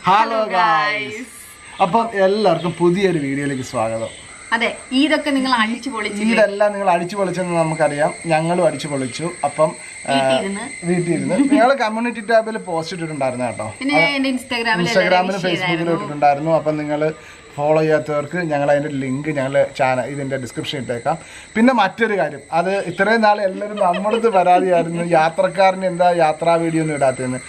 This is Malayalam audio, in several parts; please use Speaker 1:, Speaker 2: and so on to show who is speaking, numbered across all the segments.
Speaker 1: Hello guys. അപ്പം എല്ലാവർക്കും പുതിയൊരു വീഡിയോയിലേക്ക് സ്വാഗതം.
Speaker 2: അതെ, ഇതൊക്കെ നിങ്ങൾ അടിച്ചു പൊളിച്ചു.
Speaker 1: ഇതെല്ലാം നിങ്ങൾ അടിച്ചു പൊളിച്ചെന്ന് നമുക്കറിയാം. ഞങ്ങളും അടിച്ചു പൊളിച്ചു. അപ്പം വീട്ടിലിരുന്ന് ഞങ്ങൾ കമ്മ്യൂണിറ്റി ടാബിൽ പോസ്റ്റ് ഇട്ടിട്ടുണ്ടായിരുന്നു കേട്ടോ. ഇൻസ്റ്റാഗ്രാമിലും ഫേസ്ബുക്കിലും ഇട്ടിട്ടുണ്ടായിരുന്നു. അപ്പം നിങ്ങൾ ഫോളോ ചെയ്യാത്തവർക്ക് ഞങ്ങൾ അതിൻ്റെ ലിങ്ക് ഇതിൻ്റെ ഡിസ്ക്രിപ്ഷനിൽ ഇട്ടേക്കാം. പിന്നെ മറ്റൊരു കാര്യം, അത് ഇത്രയും നാൾ എല്ലാവരും നമ്മളത് പരാതിയായിരുന്നു, യാത്രക്കാരന് എന്താ യാത്രാ വീഡിയോ ഒന്നും ഇടാത്തതെന്ന്.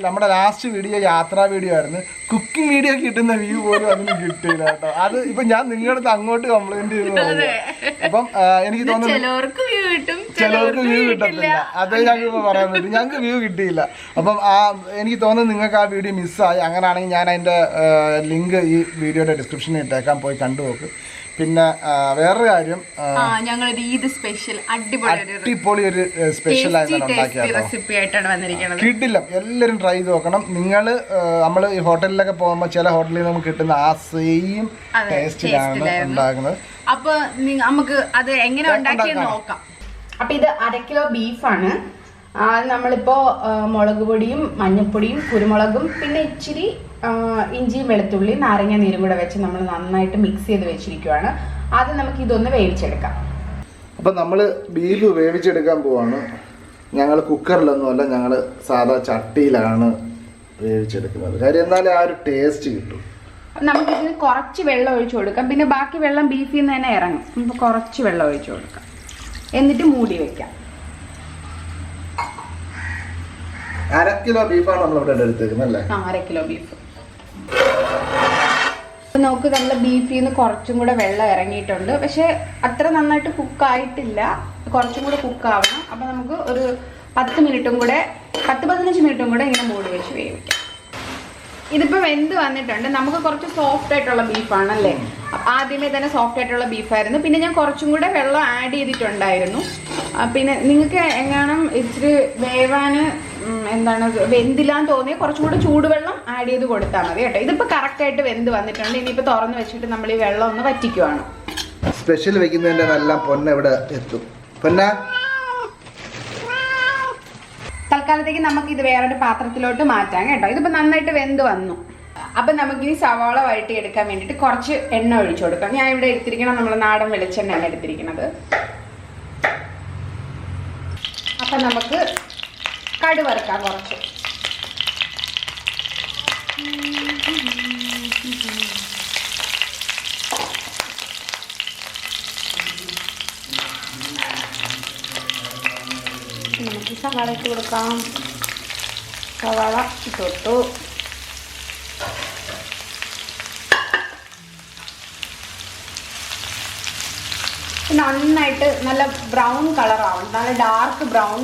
Speaker 1: നമ്മുടെ ലാസ്റ്റ് വീഡിയോ യാത്രാ വീഡിയോ ആയിരുന്നു. കുക്കിംഗ് വീഡിയോ കിട്ടുന്ന വ്യൂ പോലും അതിന് കിട്ടിയില്ല കേട്ടോ. അത് ഇപ്പം ഞാൻ നിങ്ങളുടെ അങ്ങോട്ട് കംപ്ലൈൻറ്റ് ചെയ്തു. അപ്പം എനിക്ക് തോന്നുന്നു ചിലവർക്ക് വ്യൂ കിട്ടത്തില്ല. അതേ ഞങ്ങൾക്ക് പറയാൻ പറ്റും, ഞങ്ങൾക്ക് വ്യൂ കിട്ടിയില്ല. അപ്പം എനിക്ക് തോന്നുന്നു നിങ്ങൾക്ക് ആ വീഡിയോ മിസ്സായി. അങ്ങനെയാണെങ്കിൽ ഞാൻ അതിൻ്റെ ലിങ്ക് ഈ വീഡിയോയുടെ ഡിസ്ക്രിപ്ഷനിൽ ഇട്ടേക്കാൻ, പോയി കണ്ടുപോക്ക്. പിന്നെ വേറൊരു കാര്യം, അടിപൊളി ഒരു സ്പെഷ്യൽ കിട്ടില്ല. എല്ലാവരും ട്രൈ ചെയ്ത് നോക്കണം. നമ്മൾ ഈ ഹോട്ടലിലൊക്കെ പോകുമ്പോൾ ചില ഹോട്ടലിൽ നമുക്ക് കിട്ടുന്ന ആ സെയിം ടേസ്റ്റിലാണ് ഉണ്ടാക്കുന്നത്.
Speaker 2: അപ്പൊ നമുക്ക് അത് എങ്ങനെ ഉണ്ടാക്കിയെന്ന് നോക്കാം.
Speaker 3: അപ്പൊ ഇത് 1/2 കിലോ ബീഫാണ്. നമ്മളിപ്പോ മുളക് പൊടിയും മഞ്ഞൾപ്പൊടിയും കുരുമുളകും പിന്നെ ഇച്ചിരി ഇഞ്ചിയും വെളുത്തുള്ളിയും നാരങ്ങ നീരും കൂടെ വെച്ച് നമ്മൾ നന്നായിട്ട് മിക്സ് ചെയ്ത് വെച്ചിരിക്കുവാണ്. ആദ്യം നമുക്ക് ഇതൊന്ന് വേവിച്ചെടുക്കാം.
Speaker 1: അപ്പം നമ്മൾ ബീഫ് വേവിച്ചെടുക്കാൻ പോവാണ്. ഞങ്ങൾ കുക്കറിലൊന്നുമല്ല, ഞങ്ങൾ സാധാ ചട്ടിയിലാണ് വേവിച്ചെടുക്കുന്നത്. കാര്യം എന്നാലും ആ ഒരു ടേസ്റ്റ് കിട്ടും.
Speaker 3: നമുക്കിതിന് കുറച്ച് വെള്ളം ഒഴിച്ചു കൊടുക്കാം. പിന്നെ ബാക്കി വെള്ളം ബീഫിൽ നിന്ന് തന്നെ ഇറങ്ങും. നമുക്ക് കുറച്ച് വെള്ളം ഒഴിച്ചു കൊടുക്കാം, എന്നിട്ട് മൂടി വെക്കാം.
Speaker 1: 1/2 കിലോ ബീഫാണ് നമ്മളിവിടെ എടുത്തേക്കുന്നത് അല്ലേ?
Speaker 3: 1/2 കിലോ ബീഫ്. നമുക്ക് നമ്മുടെ ബീഫിൽ നിന്ന് കുറച്ചും കൂടെ വെള്ളം ഇറങ്ങിയിട്ടുണ്ട്. പക്ഷെ അത്ര നന്നായിട്ട് കുക്കായിട്ടില്ല, കുറച്ചും കൂടെ കുക്കാവണം. അപ്പം നമുക്ക് ഒരു 10-15 മിനിറ്റും കൂടെ ഇങ്ങനെ മൂടി വെച്ച് വേവിക്കാം. ഇതിപ്പോൾ വെന്ത് വന്നിട്ടുണ്ട്. നമുക്ക് കുറച്ച് സോഫ്റ്റ് ആയിട്ടുള്ള ബീഫാണല്ലേ. ആദ്യമേ തന്നെ സോഫ്റ്റ് ആയിട്ടുള്ള ബീഫായിരുന്നു. പിന്നെ ഞാൻ കുറച്ചും കൂടെ വെള്ളം ആഡ് ചെയ്തിട്ടുണ്ടായിരുന്നു. പിന്നെ നിങ്ങൾക്ക് എങ്ങാനും ഇച്ചിരി വേവാന് വെന്തില്ലാന്ന് തോന്നിയാൽ കുറച്ചും കൂടെ ചൂടുവെള്ളം ആഡ് ചെയ്ത് കൊടുത്താൽ മതി കേട്ടോ. ഇതിപ്പോൾ കറക്റ്റായിട്ട് വെന്ത് വന്നിട്ടുണ്ട്. ഇനിയിപ്പോൾ തുറന്ന് വെച്ചിട്ട് നമ്മൾ ഈ വെള്ളം ഒന്ന് വറ്റിക്കുവാണ്.
Speaker 1: സ്പെഷ്യൽ വെക്കുന്നതിൻ്റെ നല്ല പൊന്ന ഇവിടെ എത്തും. പൊന്ന
Speaker 3: തൽക്കാലത്തേക്ക് നമുക്ക് ഇത് വേറൊരു പാത്രത്തിലോട്ട് മാറ്റാം കേട്ടോ. ഇതിപ്പോൾ നന്നായിട്ട് വെന്ത് വന്നു. അപ്പം നമുക്കിനി സവാള വഴറ്റി എടുക്കാൻ വേണ്ടിയിട്ട് കുറച്ച് എണ്ണ ഒഴിച്ചു കൊടുക്കാം. ഞാൻ ഇവിടെ എടുത്തിരിക്കണം നമ്മൾ നാടൻ വെളിച്ചെണ്ണയാണ് എടുത്തിരിക്കുന്നത്. അപ്പം നമുക്ക് കടുക് വറുക്കാം കുറച്ച്. നമുക്ക് സവാള ഇട്ട് കൊടുക്കാം. സവാള ഇട്ടു. നന്നായിട്ട് നല്ല ബ്രൗൺ കളറാവും. നല്ല ഡാർക്ക് ബ്രൗൺ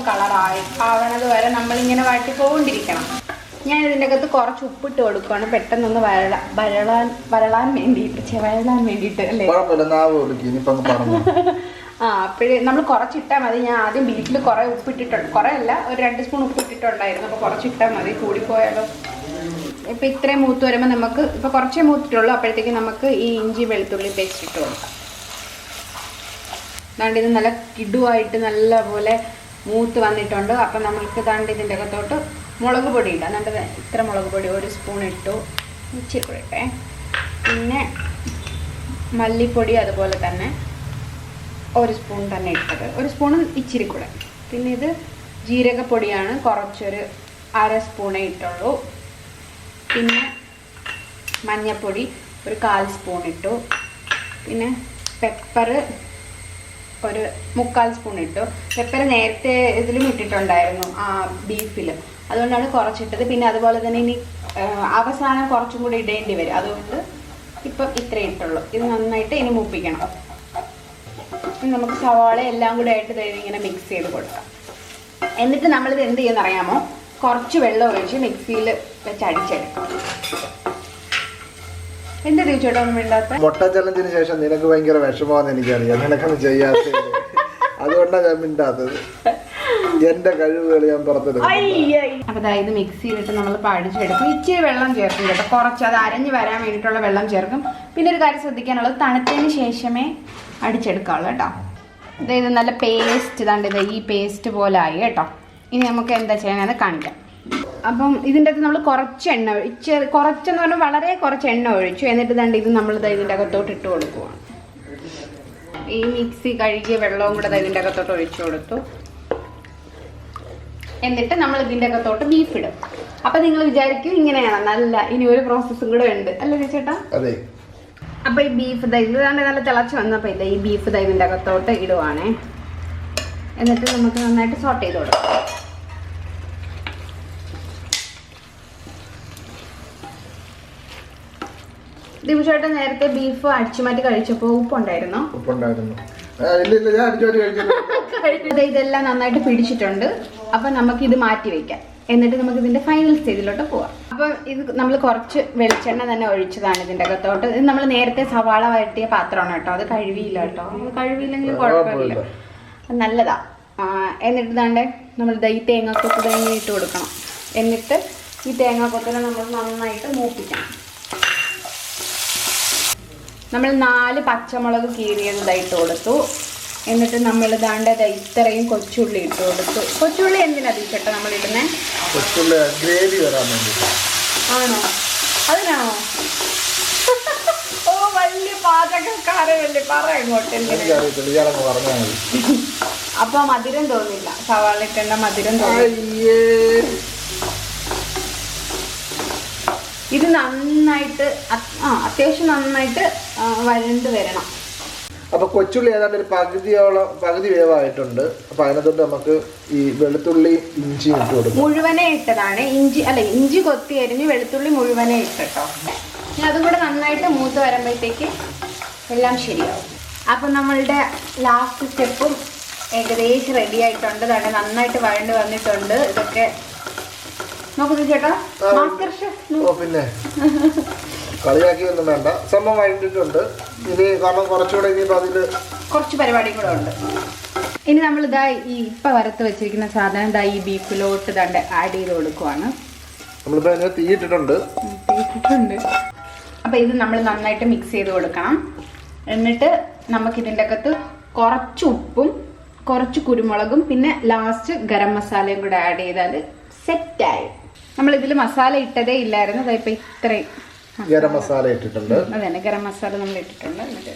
Speaker 3: ആവണത് വരെ നമ്മളിങ്ങനെ വഴറ്റിക്കൊണ്ടിരിക്കണം. ഞാൻ ഇതിൻ്റെ അകത്ത് കുറച്ച് ഉപ്പിട്ട് കൊടുക്കുകയാണ്, പെട്ടെന്നൊന്ന് വരളാൻ വേണ്ടിയിട്ട് അല്ലേ. അപ്പോഴേ നമ്മൾ കുറച്ചിട്ടാൽ മതി. ഞാൻ ആദ്യം ബീഫിൽ കുറേ ഉപ്പിട്ടിട്ടുണ്ട്, കുറേ അല്ല, ഒരു 2 സ്പൂൺ ഉപ്പിട്ടിട്ടുണ്ടായിരുന്നു. അപ്പോൾ കുറച്ചിട്ടാൽ മതി, കൂടിപ്പോയാലോ. ഇപ്പം ഇത്രയും മൂത്ത് വരുമ്പോൾ നമുക്ക് ഇപ്പോൾ കുറച്ചേ മൂത്തിട്ടുള്ളൂ. അപ്പോഴത്തേക്ക് നമുക്ക് ഈ ഇഞ്ചി വെളുത്തുള്ളി പേസ്റ്റ് ഇട്ട് കൊടുക്കാം. ദാണ്ട് ഇത് നല്ല കിടുവായിട്ട് നല്ല പോലെ മൂത്ത് വന്നിട്ടുണ്ട്. അപ്പം നമ്മൾക്ക് ദാണ്ട് ഇതിൻ്റെ അകത്തോട്ട് മുളക് പൊടി ഇടാം. ദാണ്ട് ഇത്ര മുളക് പൊടി 1 സ്പൂൺ ഇട്ടു, ഇച്ചിരി കൂടെ ഇട്ടേ. പിന്നെ മല്ലിപ്പൊടി അതുപോലെ തന്നെ 1 സ്പൂൺ തന്നെ ഇട്ടത്, 1 സ്പൂണും ഇച്ചിരി കൂടെ. പിന്നെ ഇത് ജീരകപ്പൊടിയാണ്, കുറച്ചൊരു 1/2 സ്പൂണേ ഇട്ടുള്ളൂ. പിന്നെ മഞ്ഞൾപ്പൊടി ഒരു 1/4 സ്പൂൺ ഇട്ടു. പിന്നെ പെപ്പർ ഒരു 3/4 സ്പൂൺ ഇട്ടു. പെപ്പർ നേരത്തെ ഇതിലും ഇട്ടിട്ടുണ്ടായിരുന്നു, ആ ബീഫിൽ, അതുകൊണ്ടാണ് കുറച്ചിട്ടത്. പിന്നെ അതുപോലെ തന്നെ ഇനി അവസാനം കുറച്ചും കൂടി ഇടേണ്ടി വരും, അതുകൊണ്ട് ഇപ്പം ഇത്രേ ഇട്ടുള്ളൂ. ഇത് നന്നായിട്ട് ഇനി മൂപ്പിക്കണം. നമുക്ക് സവാള എല്ലാം കൂടെ ആയിട്ട് ഇങ്ങനെ മിക്സ് ചെയ്ത് കൊടുക്കാം. എന്നിട്ട് നമ്മളിത് എന്ത് ചെയ്യുന്ന അറിയാമോ, കുറച്ച് വെള്ളം ഒഴിച്ച് മിക്സിയിൽ വെച്ച് അടിച്ചെടുക്കാം. എന്താ ചോദിച്ചോട്ടോ ഒന്നും വേണ്ടാത്ത.
Speaker 1: മുട്ട ചലഞ്ചിന് ശേഷം നിനക്ക് ഭയങ്കര വിഷമമാണെന്ന് എനിക്കറിയാം. നിനക്കൊന്നും ചെയ്യാത്ത അതുകൊണ്ടാണ് ഞാൻ മിണ്ടാത്തത്. എന്റെ കഴിവുകൾ ഞാൻ പുറത്തെടുക്കും.
Speaker 3: അപ്പൊ ഇത് മിക്സ് ചെയ്തിട്ട് നമ്മൾ അടിച്ചെടുക്കും. ഇച്ചിരി വെള്ളം ചേർക്കും കേട്ടോ, കുറച്ച് അത് അരഞ്ഞു വരാൻ വേണ്ടിയിട്ടുള്ള വെള്ളം ചേർക്കും. പിന്നെ ഒരു കാര്യം ശ്രദ്ധിക്കാനുള്ളത്, തണുത്തതിന് ശേഷമേ അടിച്ചെടുക്കാവുള്ളൂ കേട്ടോ. ഇത് നല്ല പേസ്റ്റ്, ഈ പേസ്റ്റ് പോലെ ആയി കേട്ടോ. ഇനി നമുക്ക് എന്താ ചെയ്യാനെന്ന് കാണിക്കാം. അപ്പം ഇതിൻ്റെ അകത്ത് നമ്മൾ കുറച്ച് എണ്ണ കുറച്ചെന്ന് പറഞ്ഞാൽ വളരെ കുറച്ച് എണ്ണ ഒഴിച്ചു. എന്നിട്ട് ദാണ്ട് ഇത് നമ്മൾ ഇതിൻ്റെ അകത്തോട്ട് ഇട്ട് കൊടുക്കുവാണ്. ഈ മിക്സി കഴുകിയ വെള്ളവും കൂടെ ഇതിൻ്റെ അകത്തോട്ട് ഒഴിച്ചു കൊടുത്തു. എന്നിട്ട് നമ്മൾ ഇതിൻ്റെ അകത്തോട്ട് ബീഫ് ഇടും. അപ്പൊ നിങ്ങൾ വിചാരിക്കും ഇങ്ങനെയാണ്, നല്ല ഇനി ഒരു പ്രോസസ്സും കൂടെ ഉണ്ട് അല്ലേ ചേട്ടാ?
Speaker 1: അതെ.
Speaker 3: അപ്പൊ ഈ ബീഫ് ഇതാണ്ട് നല്ല തിളച്ച് വന്നപ്പോ ഈ ബീഫ് ഇതിൻ്റെ അകത്തോട്ട് ഇടുവാണേ. എന്നിട്ട് നമുക്ക് നന്നായിട്ട് സോട്ട് ചെയ്ത് കൊടുക്കാം. ദിവസമായിട്ട് നേരത്തെ ബീഫ് അടിച്ചുമാറ്റി കഴിച്ചപ്പോ ഉപ്പുണ്ടായിരുന്നോ? ഇതെല്ലാം നന്നായിട്ട് പിടിച്ചിട്ടുണ്ട്. അപ്പൊ നമുക്ക് ഇത് മാറ്റി വെക്കാം. എന്നിട്ട് നമുക്ക് ഇതിന്റെ ഫൈനൽ സ്റ്റേജിലോട്ട് പോവാം. അപ്പൊ ഇത് നമ്മൾ കുറച്ച് വെളിച്ചെണ്ണ തന്നെ ഒഴിച്ചതാണ് ഇതിന്റെ അകത്തോട്ട്. ഇത് നമ്മൾ നേരത്തെ സവാള വരട്ടിയ പാത്രമാണ് കേട്ടോ, അത് കഴുകിയില്ല കേട്ടോ. കഴുകിയില്ലെങ്കിൽ കുഴപ്പമില്ല, നല്ലതാ. എന്നിട്ട് ദാണ്ടെ നമ്മൾ ഈ തേങ്ങാക്കൊത്ത് തേങ്ങ ഇട്ട് കൊടുക്കണം. എന്നിട്ട് ഈ തേങ്ങാക്കൊത്തിനെ നമ്മൾ നന്നായിട്ട് മൂപ്പിക്കണം. നമ്മൾ 4 പച്ചമുളക് കീറിയതായിട്ട് കൊടുത്തു. എന്നിട്ട് നമ്മൾ ദാണ്ടെ ഇത്രയും കൊച്ചുള്ളി ഇട്ട് കൊടുത്തു. കൊച്ചുള്ളി എന്തിനാ ചേട്ടാ നമ്മൾ ഇടുന്നേ? ആണോ? അതിനാണോ? ഓ വലിയ പാചകക്കാരല്ലേ, പറ ഇങ്ങോട്ട്. അപ്പൊ മധുരം തോന്നില്ല, സവാള ഇട്ടേണ്ട മധുരം തോന്നില്ല. ഇത് നന്നായിട്ട് അത്യാവശ്യം നന്നായിട്ട് വഴണ്ട് വരണം.
Speaker 1: അപ്പൊ കൊച്ചുള്ളി ഏതാണ്ട് ഒരു പകുതി വേവായിട്ടുണ്ട്. അപ്പൊ അതിനകത്തോട്ട് നമുക്ക് ഈ വെളുത്തുള്ളി ഇഞ്ചി ഇട്ട് കൊടുക്കും.
Speaker 3: മുഴുവനെ ഇട്ടതാണ്. ഇഞ്ചി കൊത്തി അരിഞ്ഞ് വെളുത്തുള്ളി മുഴുവനെ ഇട്ടോ. ഇനി അതും കൂടെ നന്നായിട്ട് മൂത്ത് വരുമ്പോഴത്തേക്ക് എല്ലാം ശരിയാവും. അപ്പൊ നമ്മളുടെ ലാസ്റ്റ് സ്റ്റെപ്പും ഏകദേശം റെഡി ആയിട്ടുണ്ട്. നന്നായിട്ട് വഴണ്ട് വന്നിട്ടുണ്ട്. ഇതൊക്കെ നോക്കൂ ചേട്ടാ, മാസ്റ്റർ ഷെഫ്.
Speaker 1: പിന്നെ കളിയാക്കി ഒന്നും വേണ്ട, സംഭവം വഴണ്ടിട്ടുണ്ട്. ഇനി കാരണം കുറച്ചുകൂടെ ഇനി അതില്
Speaker 3: കുറച്ച് പരിപാടിയും കൂടെ ഉണ്ട്. ഇനി നമ്മൾ ഇപ്പൊ വറുത്ത് വെച്ചിരിക്കുന്ന സാധനം ഈ ബീഫിലോട്ട് ആഡ് ചെയ്ത് കൊടുക്കുവാണ്.
Speaker 1: നമ്മളിപ്പോ തീയിട്ടിട്ടുണ്ട്.
Speaker 3: അപ്പൊ ഇത് നമ്മൾ നന്നായിട്ട് മിക്സ് ചെയ്ത് കൊടുക്കണം. എന്നിട്ട് നമുക്ക് ഇതിൻ്റെ അകത്ത് കുറച്ച് ഉപ്പും കുറച്ച് കുരുമുളകും പിന്നെ ലാസ്റ്റ് ഗരം മസാലയും കൂടെ ആഡ് ചെയ്താൽ സെറ്റായി. നമ്മൾ ഇതിൽ മസാല ഇട്ടതേ ഇല്ലായിരുന്നു. അതായപ്പോ ഇത്രയും
Speaker 1: ഗരം മസാല ഇട്ടിട്ടുണ്ട്.
Speaker 3: അതന്നെ, ഗരം മസാല നമ്മൾ ഇട്ടിട്ടുണ്ട്. എന്നിട്ട്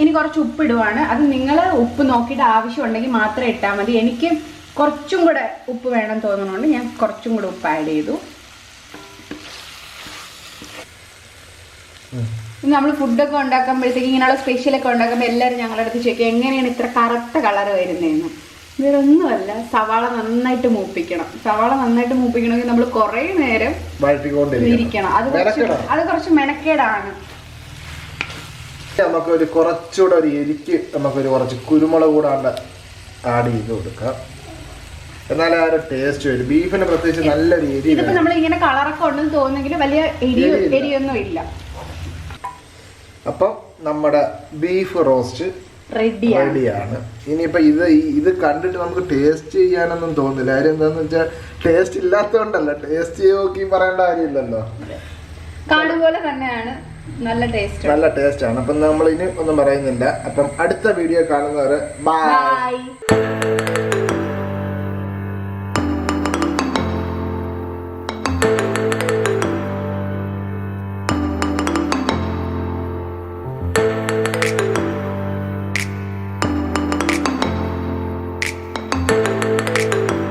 Speaker 3: ഇനി കുറച്ച് ഉപ്പ് ഇടുവാണ്. അത് നിങ്ങൾ ഉപ്പ് നോക്കിയിട്ട് ആവശ്യമുണ്ടെങ്കിൽ മാത്രം ഇട്ടാൽ മതി. എനിക്ക് കുറച്ചും കൂടെ ഉപ്പ് വേണം തോന്നുന്നുണ്ട്, ഞാൻ കുറച്ചും കൂടെ ഉപ്പ് ആഡ് ചെയ്തു. നമ്മൾ ഫുഡൊക്കെ ഉണ്ടാക്കുമ്പോഴത്തേക്ക് ഇങ്ങനെയുള്ള സ്പെഷ്യലൊക്കെ ഉണ്ടാക്കുമ്പോൾ എല്ലാവരും ഞങ്ങളുടെ അടുത്ത് ചോദിക്കും എങ്ങനെയാണ് ഇത്ര കറുത്ത കളർ വരുന്നതെന്ന്. വേറൊന്നുമല്ല, സവാള നന്നായിട്ട് മൂപ്പിക്കണം. സവാള നന്നായിട്ട് മൂപ്പിക്കണമെങ്കിൽ നമ്മൾ കുറേ നേരം ഇരിക്കണം. അത് കുറച്ച് മെനക്കേടാണ്.
Speaker 1: നമുക്കൊരു കുറച്ചുകൂടെ ഒരു എരിക്ക് നമുക്കൊരു കുറച്ച് കുരുമുളക് കൂടെ ആഡ് ചെയ്ത് കൊടുക്കാം. എന്നാലും ആ ഒരു ടേസ്റ്റ് വരും. ബീഫിന് പ്രത്യേകിച്ച് നല്ലൊരു എരി.
Speaker 3: ഇതിപ്പോ നമ്മൾ ഇങ്ങനെ കളറൊക്കെ ഉണ്ടെന്ന് തോന്നുന്നെങ്കിൽ വലിയ എരിയൊന്നും ഇല്ല.
Speaker 1: അപ്പം നമ്മുടെ ബീഫ് റോസ്റ്റ് റെഡിയാണ്. ഇനിയിപ്പോ ഇത് കണ്ടിട്ട് നമുക്ക് ടേസ്റ്റ് ചെയ്യാനൊന്നും തോന്നില്ല. കാര്യം എന്താന്ന് വെച്ചാൽ ടേസ്റ്റ് ഇല്ലാത്തതുകൊണ്ടല്ല, ടേസ്റ്റ് നോക്കി പറയേണ്ട കാര്യമില്ലല്ലോ.
Speaker 3: കാണുപോലെ തന്നെയാണ്, നല്ല ടേസ്റ്റ് ആണ്.
Speaker 1: അപ്പം നമ്മൾ ഇനി ഒന്നും പറയുന്നില്ല. അപ്പം അടുത്ത വീഡിയോ കാണുന്നവരെ ബൈ.